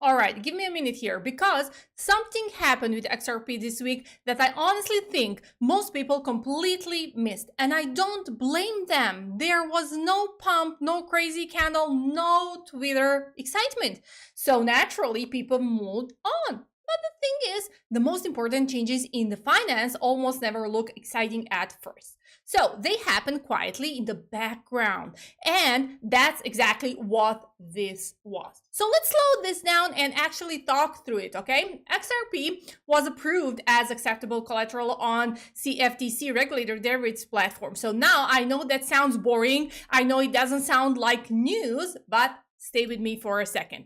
All right, give me a minute here because something happened with XRP this week that I honestly think most people completely missed. And I don't blame them. There was no pump, no crazy candle, no Twitter excitement. So naturally, people moved on. But the thing is, the most important changes in the finance almost never look exciting at first. So they happen quietly in the background. And that's exactly what this was. So let's slow this down and actually talk through it, okay? XRP was approved as acceptable collateral on CFTC regulator derivatives platform. So now I know that sounds boring. I know it doesn't sound like news, but stay with me for a second.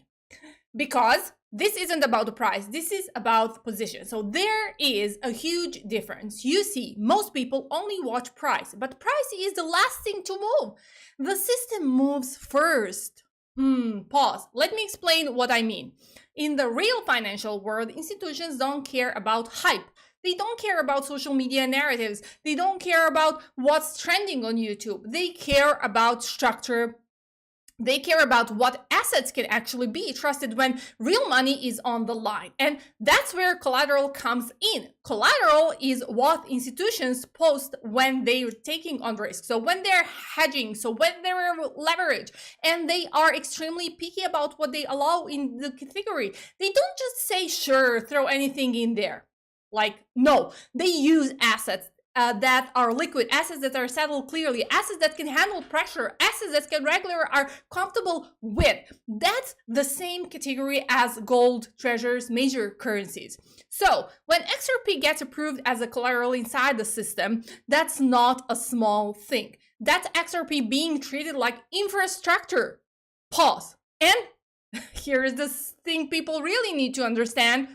Because this isn't about the price, this is about position. So there is a huge difference. You see, most people only watch price, but price is the last thing to move. The system moves first. Pause. Let me explain what I mean. In the real financial world, institutions don't care about hype. They don't care about social media narratives. They don't care about what's trending on YouTube. They care about structure. They care about what assets can actually be trusted when real money is on the line. And that's where collateral comes in. Collateral is what institutions post when they're taking on risk. So when they're hedging, so when they're leverage, and they are extremely picky about what they allow in the category. They don't just say, sure, throw anything in there. No, they use assets that are liquid, assets that are settled clearly, assets that can handle pressure, assets that can are comfortable with. That's the same category as gold, treasures, major currencies. So when XRP gets approved as a collateral inside the system, that's not a small thing. That's XRP being treated like infrastructure. Pause. And here's the thing people really need to understand.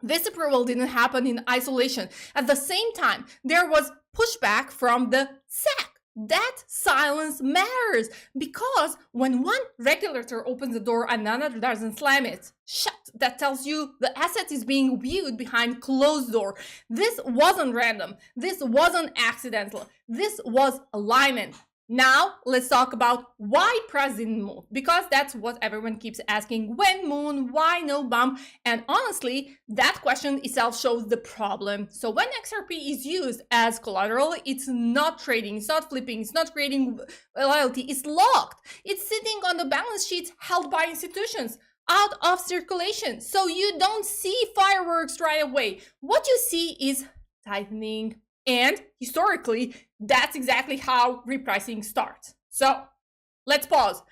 This approval didn't happen in isolation. At the same time, there was pushback from the SEC. That silence matters because when one regulator opens the door, another doesn't slam it shut. That tells you the asset is being viewed behind closed door. This wasn't random. This wasn't accidental. This was alignment. Now, let's talk about why price didn't move, because that's what everyone keeps asking. When moon, why no bump? And honestly, that question itself shows the problem. So when XRP is used as collateral, it's not trading, it's not flipping, it's not creating loyalty, it's locked. It's sitting on the balance sheets held by institutions, out of circulation. So you don't see fireworks right away. What you see is tightening. And historically, that's exactly how repricing starts. So let's pause.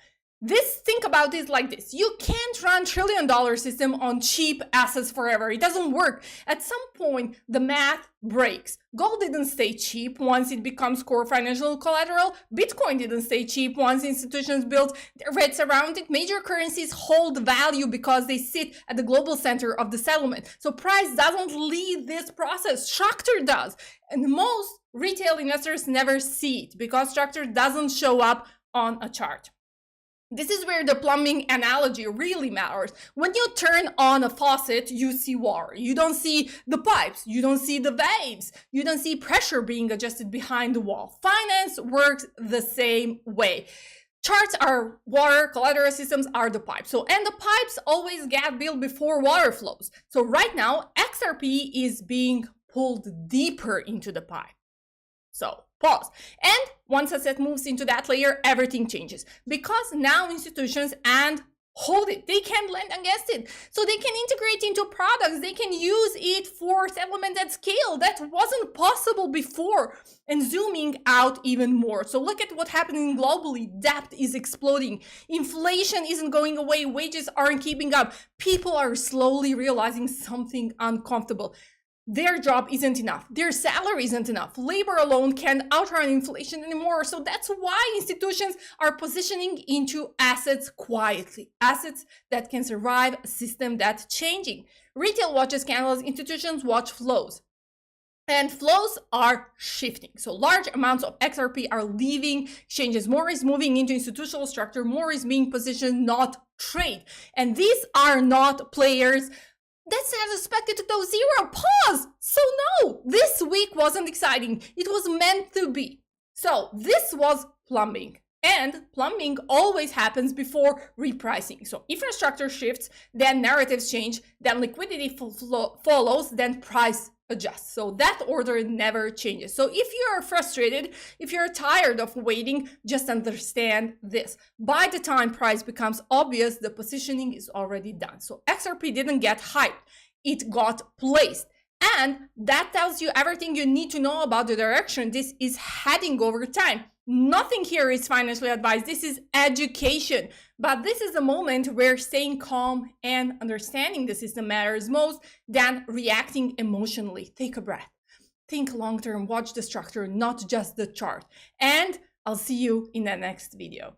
Think about this like this. You can't run $1 trillion system on cheap assets forever. It doesn't work. At some point, the math breaks. Gold didn't stay cheap once it becomes core financial collateral. Bitcoin didn't stay cheap once institutions built their rates around it. Major currencies hold value because they sit at the global center of the settlement. So price doesn't lead this process. Structure does. And most retail investors never see it because structure doesn't show up on a chart. This is where the plumbing analogy really matters. When you turn on a faucet, you see water. You don't see the pipes. You don't see the waves. You don't see pressure being adjusted behind the wall. Finance works the same way. Charts are water, collateral systems are the pipes. And the pipes always get built before water flows. So right now, XRP is being pulled deeper into the pipe. So pause. And once a set moves into that layer, everything changes because now institutions and hold it. They can lend against it. So they can integrate into products. They can use it for settlement at scale. That wasn't possible before. And zooming out even more. So look at what's happening globally. Debt is exploding. Inflation isn't going away. Wages aren't keeping up. People are slowly realizing something uncomfortable. Their job isn't enough. Their salary isn't enough. Labor alone can't outrun inflation anymore. So that's why institutions are positioning into assets quietly. Assets that can survive a system that's changing. Retail watches candles, institutions watch flows. And flows are shifting. So large amounts of XRP are leaving exchanges. More is moving into institutional structure. More is being positioned, not trade. And these are not players that's as expected to go zero. Pause. So no, this week wasn't exciting. It was meant to be. So this was plumbing. And plumbing always happens before repricing. So infrastructure shifts, then narratives change, then liquidity follows, then price adjusts. So that order never changes. So if you are frustrated, if you're tired of waiting, just understand this. By the time price becomes obvious, the positioning is already done. So XRP didn't get hyped, it got placed. And that tells you everything you need to know about the direction this is heading over time. Nothing here is financial advice. This is education. But this is the moment where staying calm and understanding the system matters most than reacting emotionally. Take a breath. Think long term. Watch the structure, not just the chart. And I'll see you in the next video.